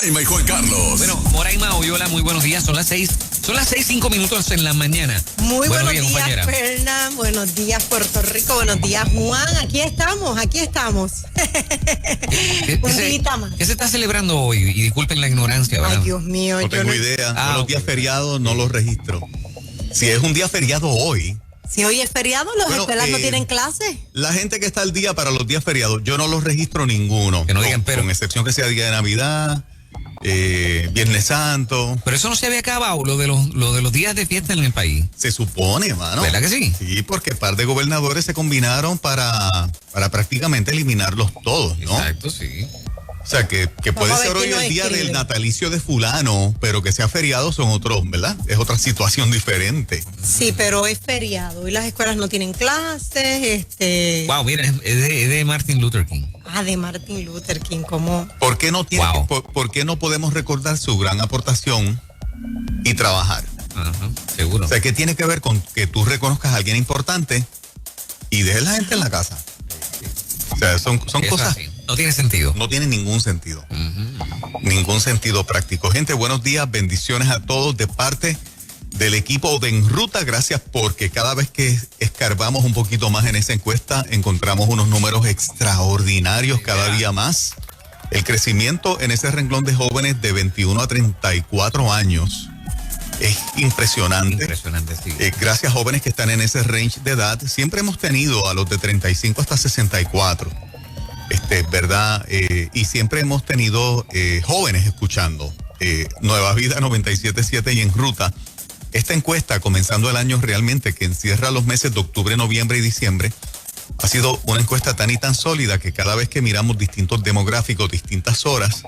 Moraima y Juan Carlos. Bueno, Moraima, hola, muy buenos días. Son las 6:05 en la mañana. Muy buenos días, compañera. Fernán. Buenos días, Puerto Rico. Buenos días, Juan. Aquí estamos. Un día más. ¿Qué se está celebrando hoy? Y disculpen la ignorancia, ¿verdad? Ay, Dios mío. No tengo idea. Yo los días feriados no los registro. Si es un día feriado hoy. Si hoy es feriado, las escuelas no tienen clase. La gente que está al día para los días feriados, yo no los registro ninguno. Que no digan pero. Con excepción que sea día de Navidad, Viernes Santo. Pero eso no se había acabado, lo de los días de fiesta en el país. Se supone, mano. ¿Verdad que sí? Sí, porque un par de gobernadores se combinaron para prácticamente eliminarlos todos, ¿no? Exacto, sí. O sea, que puede ser hoy el día del natalicio de fulano, pero que sea feriado son otros, ¿verdad? Es otra situación diferente. Sí, pero es feriado y las escuelas no tienen clases. Wow, mira, es de Martin Luther King. De Martin Luther King, ¿cómo? ¿Por qué no por qué no podemos recordar su gran aportación y trabajar? Ajá, seguro. O sea, ¿qué tiene que ver con que tú reconozcas a alguien importante y dejes la gente en la casa? O sea, son cosas... Así. No tiene sentido. No tiene ningún sentido. Ningún sentido práctico. Gente, buenos días, bendiciones a todos de parte del equipo de En Ruta. Gracias porque cada vez que escarbamos un poquito más en esa encuesta, encontramos unos números extraordinarios cada día más. El crecimiento en ese renglón de jóvenes de 21 a 34 años es impresionante. Impresionante, sí. Gracias, jóvenes que están en ese range de edad. Siempre hemos tenido a los de 35 hasta 64. ¿Verdad? Y siempre hemos tenido jóvenes escuchando Nueva Vida 97.7 y En Ruta. Esta encuesta, comenzando el año realmente, que encierra los meses de octubre, noviembre y diciembre, ha sido una encuesta tan y tan sólida que cada vez que miramos distintos demográficos, distintas horas,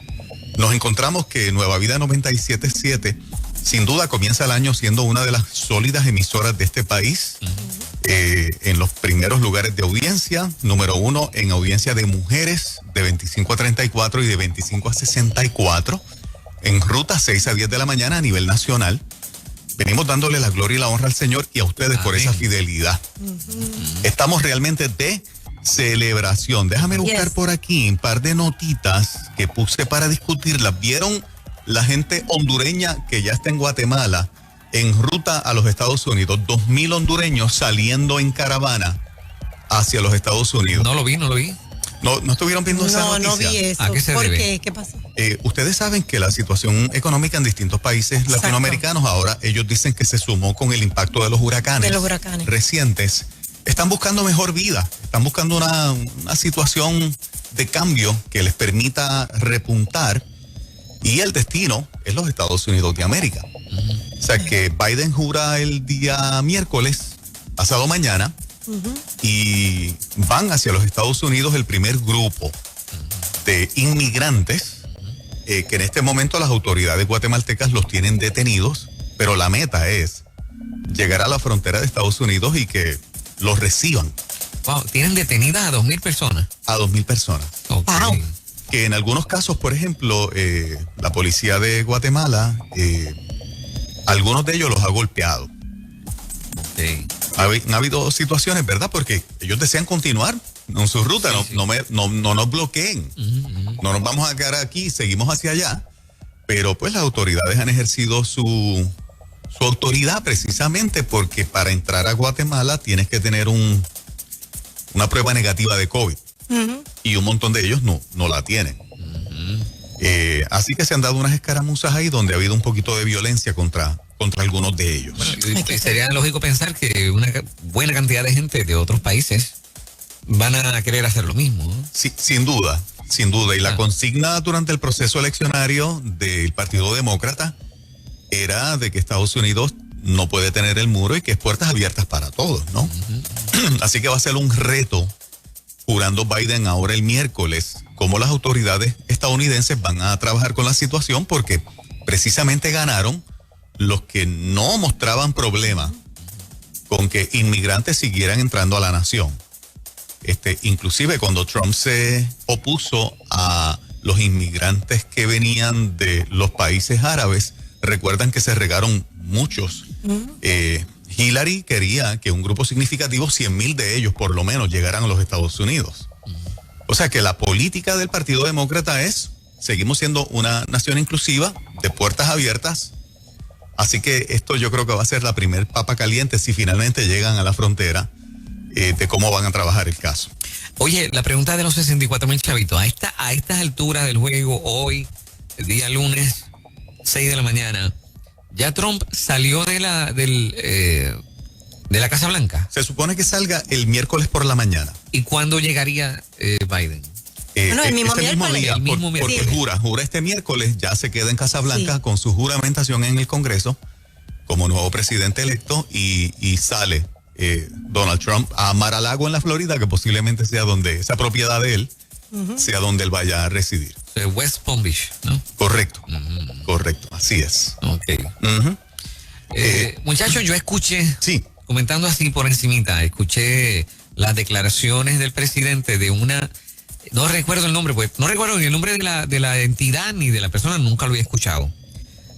nos encontramos que Nueva Vida 97.7 sin duda comienza el año siendo una de las sólidas emisoras de este país. En los primeros lugares de audiencia, número 1 en audiencia de mujeres de 25 a 34 y de 25 a 64, en ruta 6 a 10 de la mañana a nivel nacional. Venimos dándole la gloria y la honra al Señor y a ustedes por esa fidelidad. Estamos realmente de celebración. Déjame buscar por aquí un par de notitas que puse para discutirlas. ¿Vieron la gente hondureña que ya está en Guatemala en ruta a los Estados Unidos? 2,000 hondureños saliendo en caravana hacia los Estados Unidos. No lo vi. ¿No estuvieron viendo esa noticia? No vi eso. ¿A qué se ¿Por debe? qué? ¿Qué pasó? Ustedes saben que la situación económica en distintos países latinoamericanos, ahora ellos dicen que se sumó con el impacto de los huracanes. Recientes. Están buscando mejor vida, están buscando una situación de cambio que les permita repuntar y el destino es los Estados Unidos de América. O sea que Biden jura el día miércoles, pasado mañana, y van hacia los Estados Unidos el primer grupo de inmigrantes que en este momento las autoridades guatemaltecas los tienen detenidos, pero la meta es llegar a la frontera de Estados Unidos y que los reciban. Wow, tienen detenidas a 2,000 personas. A 2,000 personas. Okay. Wow. Que en algunos casos, por ejemplo, la policía de Guatemala, algunos de ellos los ha golpeado. Sí. Han habido situaciones, ¿verdad? Porque ellos desean continuar en su ruta, sí. No nos bloqueen. No nos vamos a quedar aquí, seguimos hacia allá. Pero pues las autoridades han ejercido su autoridad precisamente porque para entrar a Guatemala tienes que tener una prueba negativa de COVID. Y un montón de ellos no la tienen. Así que se han dado unas escaramuzas ahí donde ha habido un poquito de violencia contra algunos de ellos. Bueno, sería lógico pensar que una buena cantidad de gente de otros países van a querer hacer lo mismo, ¿no? Sí, sin duda. Y la consigna durante el proceso eleccionario del Partido Demócrata era de que Estados Unidos no puede tener el muro y que es puertas abiertas para todos, ¿no? Así que va a ser un reto, jurando Biden ahora el miércoles, cómo las autoridades estadounidenses van a trabajar con la situación, porque precisamente ganaron los que no mostraban problema con que inmigrantes siguieran entrando a la nación. Inclusive cuando Trump se opuso a los inmigrantes que venían de los países árabes, recuerdan que se regaron muchos. Hillary quería que un grupo significativo, 100,000 de ellos por lo menos, llegaran a los Estados Unidos. O sea que la política del Partido Demócrata es seguimos siendo una nación inclusiva, de puertas abiertas. Así que esto yo creo que va a ser la primer papa caliente si finalmente llegan a la frontera de cómo van a trabajar el caso. Oye, la pregunta de los 64,000 chavitos, a estas alturas del juego, hoy, el día lunes, 6 de la mañana, ya Trump salió de la Casa Blanca. Se supone que salga el miércoles por la mañana. ¿Y cuándo llegaría Biden? Bueno, el mismo este mismo miércoles. día, El mismo porque miércoles. jura este miércoles, ya se queda en Casa Blanca Sí. con su juramentación en el Congreso como nuevo presidente electo y sale Donald Trump a Mar-a-Lago en la Florida, que posiblemente sea donde esa propiedad de él, sea donde él vaya a residir. West Palm Beach, ¿no? Correcto, correcto, así es. Ok. Ujú. Muchachos, yo escuché, Sí, comentando así por encimita, escuché las declaraciones del presidente de una, no recuerdo el nombre, pues, no recuerdo ni el nombre de la entidad ni de la persona, nunca lo había escuchado.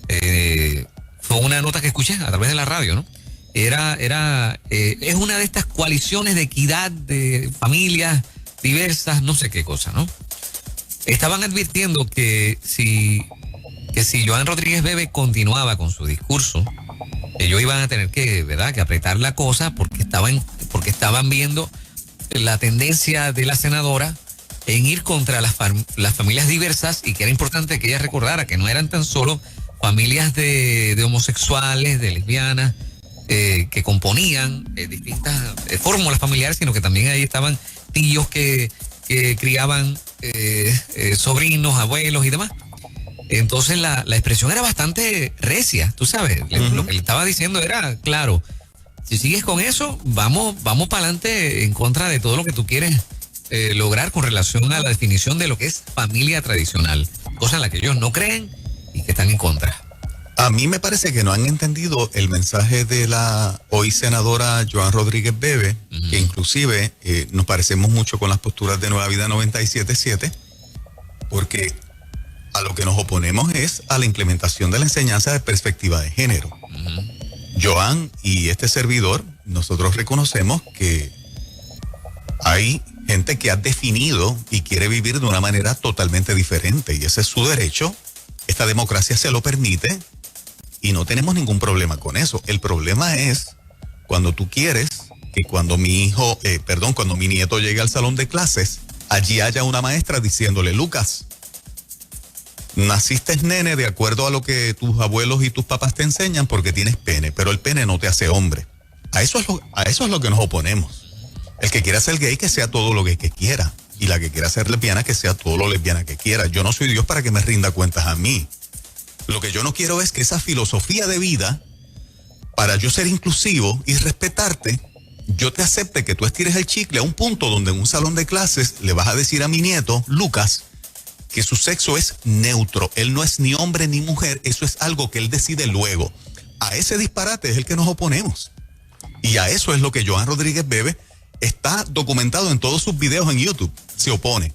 Fue una nota que escuché a través de la radio, ¿no? Es una de estas coaliciones de equidad de familias diversas, no sé qué cosa, ¿no? Estaban advirtiendo que si Joan Rodríguez Bebe continuaba con su discurso, ellos iban a tener que, ¿verdad?, que apretar la cosa porque estaban viendo la tendencia de la senadora en ir contra las familias diversas, y que era importante que ella recordara que no eran tan solo familias de homosexuales, de lesbianas, que componían distintas fórmulas familiares, sino que también ahí estaban tíos que criaban sobrinos, abuelos y demás. Entonces la expresión era bastante recia, tú sabes. Lo que le estaba diciendo era, claro, si sigues con eso, vamos para adelante en contra de todo lo que tú quieres lograr con relación a la definición de lo que es familia tradicional, cosa en la que ellos no creen y que están en contra. a mí me parece que no han entendido el mensaje de la hoy senadora Joan Rodríguez Bebe, que inclusive nos parecemos mucho con las posturas de Nueva Vida 97.7, porque a lo que nos oponemos es a la implementación de la enseñanza de perspectiva de género. Joan y este servidor, nosotros reconocemos que hay gente que ha definido y quiere vivir de una manera totalmente diferente, y ese es su derecho. Esta democracia se lo permite y no tenemos ningún problema con eso. El problema es cuando tú quieres que cuando mi nieto llegue al salón de clases, allí haya una maestra diciéndole: Lucas, naciste nene de acuerdo a lo que tus abuelos y tus papás te enseñan porque tienes pene, pero el pene no te hace hombre. A eso es lo que nos oponemos. El que quiera ser gay, que sea todo lo que quiera, y la que quiera ser lesbiana, que sea todo lo lesbiana que quiera. Yo no soy Dios para que me rinda cuentas a mí. Lo que yo no quiero es que esa filosofía de vida, para yo ser inclusivo y respetarte, yo te acepte que tú estires el chicle a un punto donde en un salón de clases le vas a decir a mi nieto, Lucas, que su sexo es neutro. Él no es ni hombre ni mujer, eso es algo que él decide luego. A ese disparate es el que nos oponemos. Y a eso es lo que Joan Rodríguez Bebe está documentado en todos sus videos en YouTube. Se opone.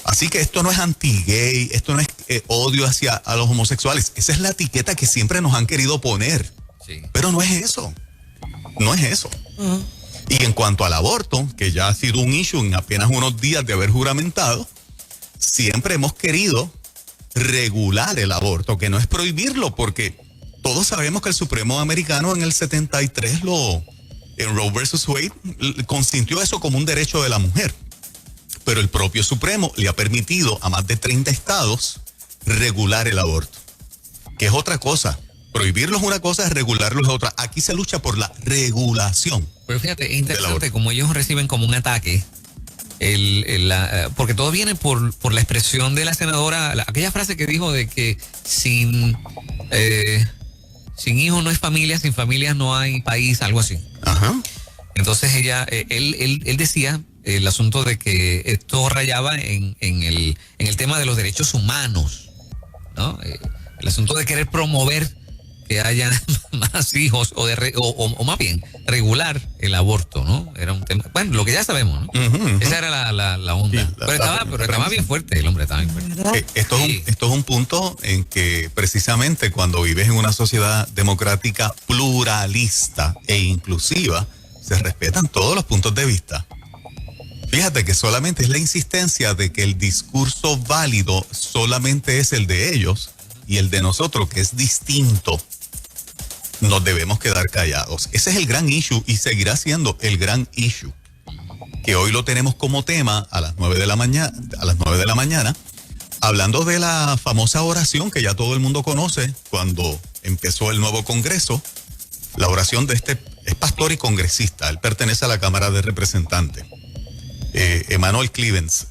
Así que esto no es anti-gay, esto no es odio hacia a los homosexuales. Esa es la etiqueta que siempre nos han querido poner. Sí. Pero no es eso. No es eso. Y en cuanto al aborto, que ya ha sido un issue en apenas unos días de haber juramentado, siempre hemos querido regular el aborto, que no es prohibirlo, porque todos sabemos que el Supremo americano en el 73 en Roe versus Wade consintió eso como un derecho de la mujer. Pero el propio Supremo le ha permitido a más de 30 estados regular el aborto, que es otra cosa. Prohibirlo es una cosa, regularlo es otra. Aquí se lucha por la regulación. Pero fíjate, es interesante como ellos reciben como un ataque, porque todo viene por la expresión de la senadora, aquella frase que dijo de que sin hijos no es familia, sin familias no hay país, algo así. Ajá. Entonces él decía el asunto de que esto rayaba en el tema de los derechos humanos, ¿no? El asunto de querer promover que haya más hijos o más bien regular el aborto, ¿no? Era un tema, bueno, lo que ya sabemos, ¿no? Esa era la onda. Sí, pero estaba bien fuerte, el hombre estaba bien fuerte. Esto es un punto en que precisamente cuando vives en una sociedad democrática pluralista e inclusiva, se respetan todos los puntos de vista. Fíjate que solamente es la insistencia de que el discurso válido solamente es el de ellos y el de nosotros, que es distinto, nos debemos quedar callados. Ese es el gran issue y seguirá siendo el gran issue, que hoy lo tenemos como tema a las 9 de la mañana, hablando de la famosa oración que ya todo el mundo conoce cuando empezó el nuevo Congreso. La oración de este es pastor y congresista, él pertenece a la Cámara de Representantes, Emmanuel Clevens,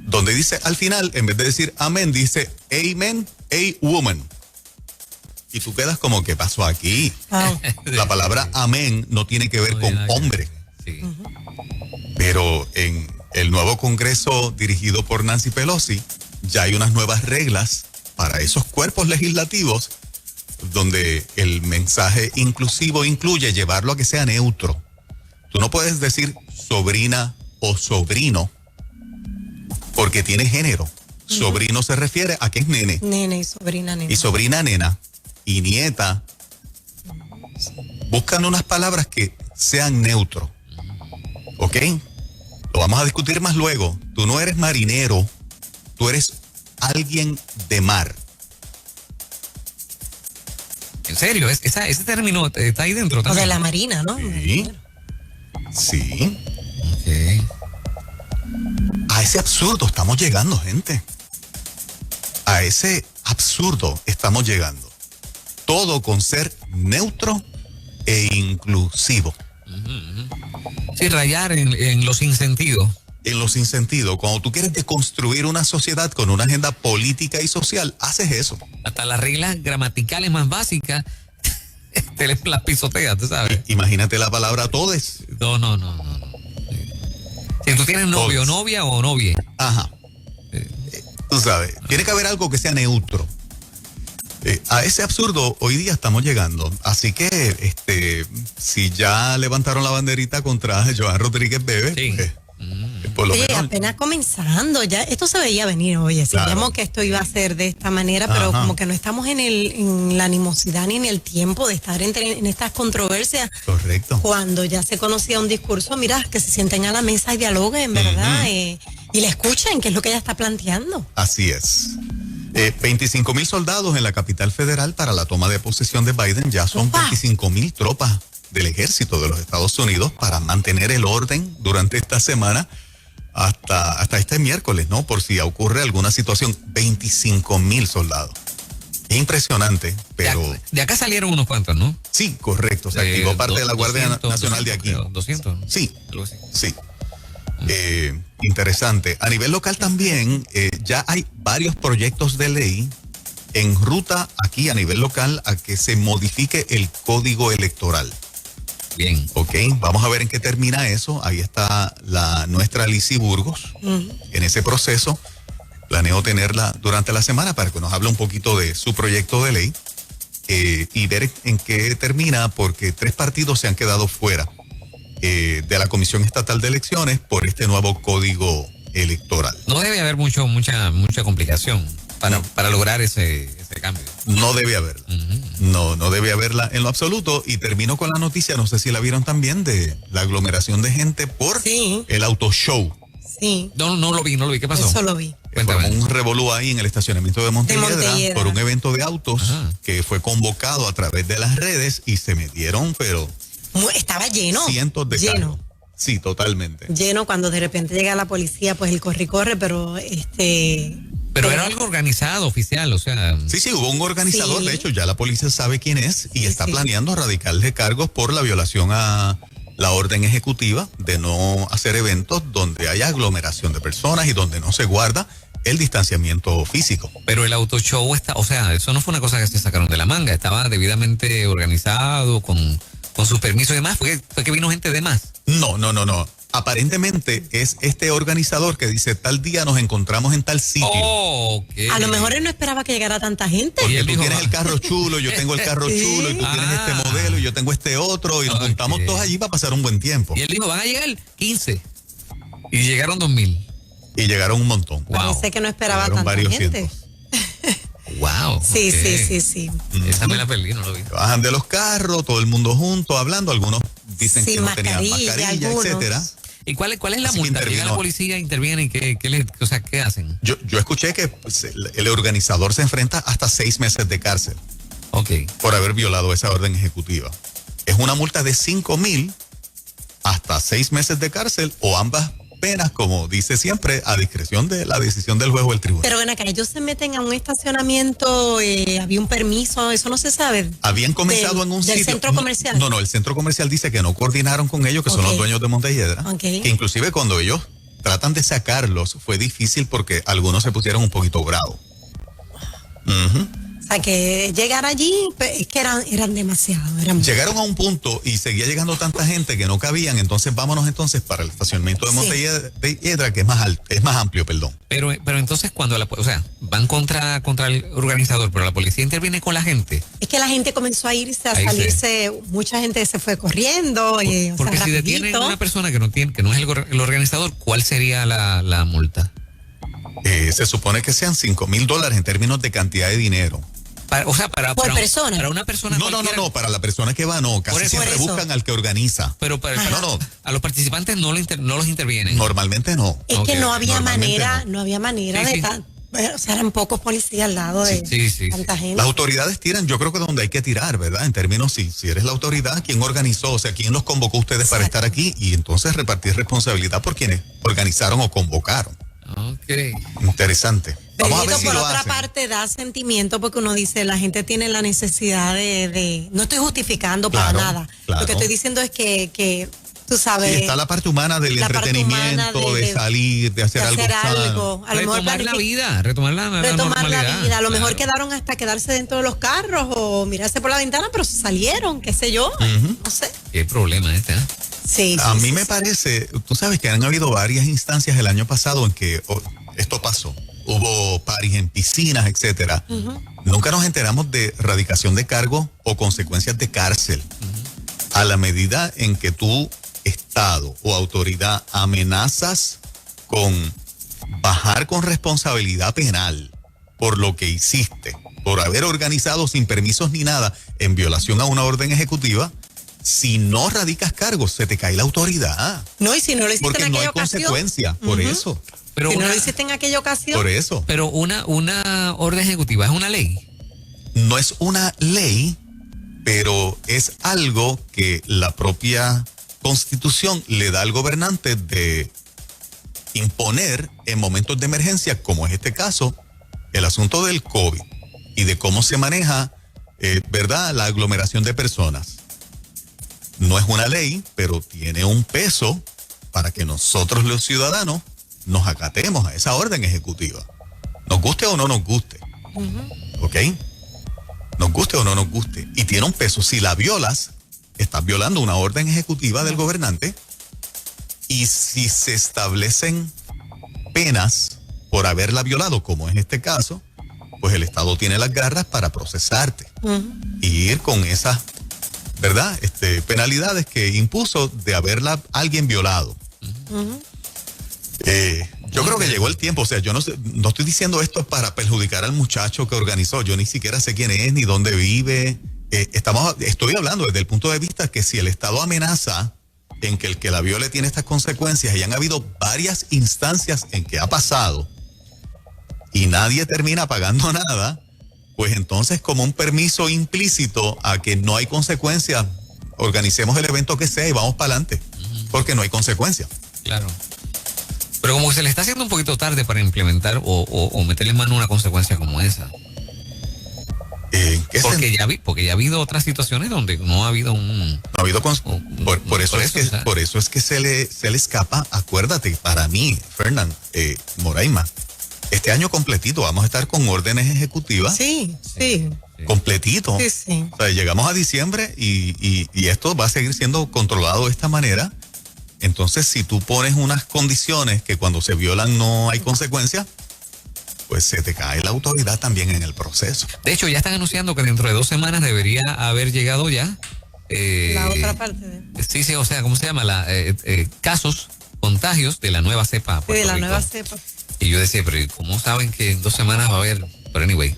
donde dice al final, en vez de decir amén, dice amen, a woman. Y tú quedas como, ¿qué pasó aquí? Wow. La palabra amén no tiene que ver con hombre. Sí. Pero en el nuevo Congreso dirigido por Nancy Pelosi, ya hay unas nuevas reglas para esos cuerpos legislativos donde el mensaje inclusivo incluye llevarlo a que sea neutro. Tú no puedes decir sobrina o sobrino porque tiene género. Sobrino se refiere a que es nene. Nene y sobrina nena. Y sobrina nena y nieta. Buscan unas palabras que sean neutro. ¿Ok? Lo vamos a discutir más luego. Tú no eres marinero, tú eres alguien de mar. En serio, ese término está ahí dentro O también. de la marina, ¿no? Sí. Sí. Ok. A ese absurdo estamos llegando, gente. A ese absurdo estamos llegando. Todo con ser neutro e inclusivo. Sí, rayar en los insentidos. En lo sin sentido, cuando tú quieres deconstruir una sociedad con una agenda política y social, haces eso. Hasta las reglas gramaticales más básicas te las pisoteas, ¿tú sabes? Imagínate la palabra todes. No. Si tú tienes novio, Todos. novia o novie. Ajá. Tú sabes, tiene que haber algo que sea neutro. A ese absurdo hoy día estamos llegando. Así que, si ya levantaron la banderita contra Joan Rodríguez Bebe, Sí. pues, por lo Oye, menos. apenas comenzando, ya esto se veía venir, oye, Claro. sabíamos que esto iba a ser de esta manera, pero Ajá. como que no estamos en la animosidad ni en el tiempo de estar en estas controversias. Correcto. Cuando ya se conocía un discurso, mira, que se sienten a la mesa y dialoguen, ¿verdad? Y le escuchen, que es lo que ella está planteando. Así es. 25,000 soldados en la capital federal para la toma de posesión de Biden. Ya son ¡Opa! 25,000 tropas del ejército de los Estados Unidos para mantener el orden durante esta semana hasta este miércoles, ¿no? Por si ocurre alguna situación. 25,000 soldados. Es impresionante, pero De acá salieron unos cuantos, ¿no? sí, correcto. Se activó parte de la Guardia 200, Nacional de aquí. creo, 200. Sí, Algo así. sí. Interesante. A nivel local también ya hay varios proyectos de ley en ruta aquí a nivel local a que se modifique el código electoral. Bien. Ok, vamos a ver en qué termina eso. Ahí está nuestra Lizy Burgos en ese proceso. Planeo tenerla durante la semana para que nos hable un poquito de su proyecto de ley y ver en qué termina, porque 3 partidos se han quedado fuera de la Comisión Estatal de Elecciones por este nuevo código electoral. No debe haber mucha complicación para lograr ese cambio. No debe haberla. No debe haberla en lo absoluto. Y termino con la noticia, no sé si la vieron también, de la aglomeración de gente por Sí. el auto show. Sí, No lo vi. ¿Qué pasó? eso lo vi. Cuéntame. Formó un revolú ahí en el estacionamiento de Montelledra, Montelledra. por un evento de autos Ajá. que fue convocado a través de las redes y se metieron, pero Estaba lleno. cientos de lleno. carros. Sí, totalmente. Lleno cuando de repente llega la policía, pues el corre y corre, pero Pero era algo organizado, oficial, o sea. Sí, hubo un organizador, Sí. de hecho ya la policía sabe quién es y Sí, está sí. planeando radicarle cargos por la violación a la orden ejecutiva de no hacer eventos donde haya aglomeración de personas y donde no se guarda el distanciamiento físico. Pero el auto show o sea, eso no fue una cosa que se sacaron de la manga, estaba debidamente organizado, con sus permisos y demás, fue que vino gente de más. No. Aparentemente es este organizador que dice tal día nos encontramos en tal sitio. Oh, ok. A lo mejor él no esperaba que llegara tanta gente. Y Porque él tú dijo, tienes el carro chulo, yo tengo el carro Sí. chulo, y tú tienes este modelo, y yo tengo este otro, y nos Ok. juntamos todos allí para pasar un buen tiempo. Y él dijo, van a llegar 15. Y llegaron 2,000. Y llegaron un montón. Wow. Parece que no esperaba Llegaron tanta varios gente. cientos. Wow. Sí, ok. sí. Esa me la perdí, no lo vi. Bajan de los carros, todo el mundo junto, hablando, algunos dicen Sin que no tenían mascarilla, mascarilla, algunos. etcétera. ¿Y cuál es la Así que multa? Llega intervino. la policía, interviene y ¿qué hacen? Yo escuché que pues, el organizador se enfrenta hasta 6 meses de cárcel Ok. por haber violado esa orden ejecutiva. Es una multa de 5,000 hasta 6 meses de cárcel o ambas penas, como dice siempre, a discreción de la decisión del juez o el tribunal. Pero ven acá, ellos se meten a un estacionamiento, había un permiso, eso no se sabe. Habían comenzado en un del sitio. centro comercial. No, el centro comercial dice que no coordinaron con ellos, que son Ok. los dueños de Montelledra. Ok. Que inclusive cuando ellos tratan de sacarlos fue difícil porque algunos se pusieron un poquito bravos. Ujú. O sea, que llegar allí, es que eran demasiados. Eran Llegaron a un punto y seguía llegando tanta gente que no cabían, entonces vámonos entonces para el estacionamiento de Sí. Montelledra, que es más alto, es más amplio, perdón. Pero entonces cuando van contra el organizador, pero la policía interviene con la gente. Es que la gente comenzó a irse, a Ahí salirse, mucha gente se fue corriendo. Porque si detienen a una persona que no es el organizador, ¿cuál sería la multa? Se supone que sean $5,000 en términos de cantidad de dinero. Por persona. Para una persona No, para la persona que va no, casi Por eso. siempre Por eso. buscan al que organiza. Pero a los participantes no los intervienen. Normalmente no. Es Ok, que no había normalmente manera, no. no había manera Sí, de sí. o sea, eran pocos policías al lado de Sí. tanta gente. Las autoridades tiran, yo creo que donde hay que tirar, ¿verdad? En términos, si eres la autoridad, ¿quién organizó? O sea, ¿quién los convocó a ustedes para Exacto. estar aquí? Y entonces repartir responsabilidad por quienes organizaron o convocaron. Ok. Interesante. Vamos a ver Bendito, si por lo otra hacen. parte da sentimiento porque uno dice la gente tiene la necesidad de no estoy justificando para Claro, nada. claro. Lo que estoy diciendo es que tú Sí, sabes, está la parte humana del la parte entretenimiento, humana de salir, de hacer algo sano. A lo mejor Retomar la planific- vida, retomar la retomar la normalidad. vida. A lo mejor Claro. quedaron hasta quedarse dentro de los carros o mirarse por la ventana, pero salieron, qué sé yo, no sé. Qué problema este, ¿eh? Sí, A sí, mí sí, me sí. parece, tú sabes que han habido varias instancias el año pasado en que esto pasó. Hubo paris en piscinas, etcétera. Nunca nos enteramos de radicación de cargo o consecuencias de cárcel. A la medida en que tú, Estado o autoridad, amenazas con bajar con responsabilidad penal por lo que hiciste, por haber organizado sin permisos ni nada, en violación a una orden ejecutiva, si no radicas cargos, se te cae la autoridad. No, y si no lo hiciste Porque en no aquella hay ocasión, consecuencia, por eso. Pero si no una, lo hiciste en aquella ocasión, Por eso. pero una orden ejecutiva es una ley. No es una ley, pero es algo que la propia Constitución le da al gobernante de imponer en momentos de emergencia, como es este caso, el asunto del COVID y de cómo se maneja, ¿verdad?, la aglomeración de personas. No es una ley, pero tiene un peso para que nosotros los ciudadanos nos acatemos a esa orden ejecutiva. Nos guste o no nos guste. ¿Ok? Nos guste o no nos guste. Y tiene un peso. Si la violas, estás violando una orden ejecutiva del gobernante. Y si se establecen penas por haberla violado, como es este caso, pues el Estado tiene las garras para procesarte y ir con esas, ¿verdad?, penalidades que impuso de haberla alguien violado. Yo creo que llegó el tiempo, o sea, yo no estoy diciendo esto para perjudicar al muchacho que organizó, yo ni siquiera sé quién es ni dónde vive. Estoy hablando desde el punto de vista que si el Estado amenaza en que el que la viole tiene estas consecuencias, y han habido varias instancias en que ha pasado y nadie termina pagando nada, pues entonces como un permiso implícito a que no hay consecuencias, organicemos el evento que sea y vamos para adelante, porque no hay consecuencias. Claro. Pero como que se le está haciendo un poquito tarde para implementar o meterle mano a una consecuencia como esa. Porque ya ha habido otras situaciones donde no ha habido un... No ha habido por eso es que se le escapa. Acuérdate, para mí, Fernán, Moraima, este año completito vamos a estar con órdenes ejecutivas. sí. Completito. Sí. O sea, llegamos a diciembre y esto va a seguir siendo controlado de esta manera. Entonces, si tú pones unas condiciones que cuando se violan no hay consecuencias, pues se te cae la autoridad también en el proceso. De hecho, ya están anunciando que dentro de 2 semanas debería haber llegado ya. La otra parte Sí, o sea, ¿cómo se llama? Casos, contagios de la nueva cepa. de la Rico. nueva cepa. Y yo decía, pero ¿cómo saben que en 2 semanas va a haber? Pero anyway.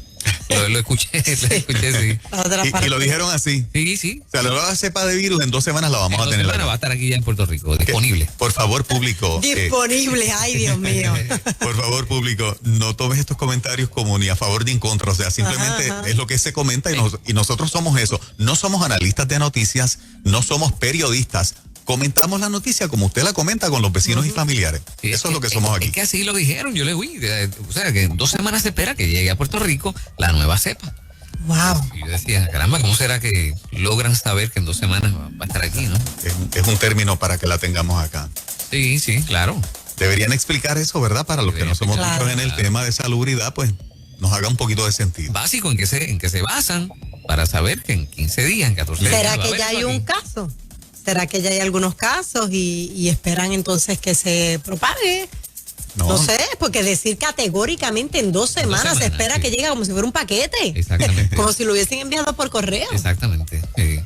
Lo escuché, lo escuché, sí. La otra parte. Y lo dijeron así. Sí, sí. O sea, la nueva cepa de virus en 2 semanas la vamos a tener. Va a estar aquí ya en Puerto Rico, disponible. Por favor, público. Disponible, ay Dios mío. Por favor, público, no tomes estos comentarios como ni a favor ni en contra. O sea, simplemente Ajá. es lo que se comenta y nosotros somos eso. No somos analistas de noticias, no somos periodistas. Comentamos la noticia como usted la comenta con los vecinos y familiares. Sí, Eso es lo que somos aquí. Es que así lo dijeron, yo le oí. O sea, que en 2 semanas se espera que llegue a Puerto Rico la nueva cepa. Wow. Y yo decía, caramba, ¿cómo será que logran saber que en 2 semanas va a estar aquí, no? Es un término para que la tengamos acá. Sí, sí, claro. Deberían explicar eso, ¿verdad? Para los que no somos Claro. muchos en el tema de salubridad, pues nos haga un poquito de sentido. Básico en que se basan para saber que en 15 días, en 14 días. ¿Será va a que haber ya hay eso un aquí? caso? ¿Será que ya hay algunos casos y esperan entonces que se propague? No sé, porque decir categóricamente en 2 semanas, se semanas, espera sí. que llegue como si fuera un paquete. Exactamente. Como si lo hubiesen enviado por correo. Exactamente. Sí.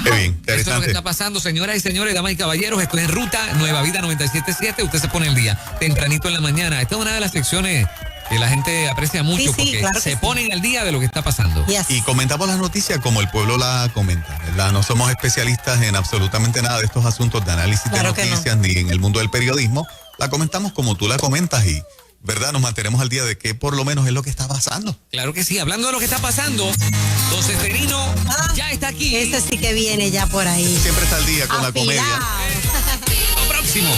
Qué bien, Esto es lo que interesante. está pasando, señoras y señores, damas y caballeros. Esto es En Ruta, Nueva Vida 97.7. Usted se pone el día tempranito en la mañana. Esta es una de las secciones que la gente aprecia mucho Sí, porque claro que se sí. ponen al día de lo que está pasando. Yes. Y comentamos las noticias como el pueblo la comenta, ¿verdad? No somos especialistas en absolutamente nada de estos asuntos de análisis Claro de que noticias ni en el mundo del periodismo. La comentamos como tú la comentas y, ¿verdad? Nos mantenemos al día de qué por lo menos es lo que está pasando. Claro que sí. Hablando de lo que está pasando, Don Severino ya está aquí. Ese sí que viene ya por ahí. Siempre está al día con la comedia. Afilado. Lo próximo.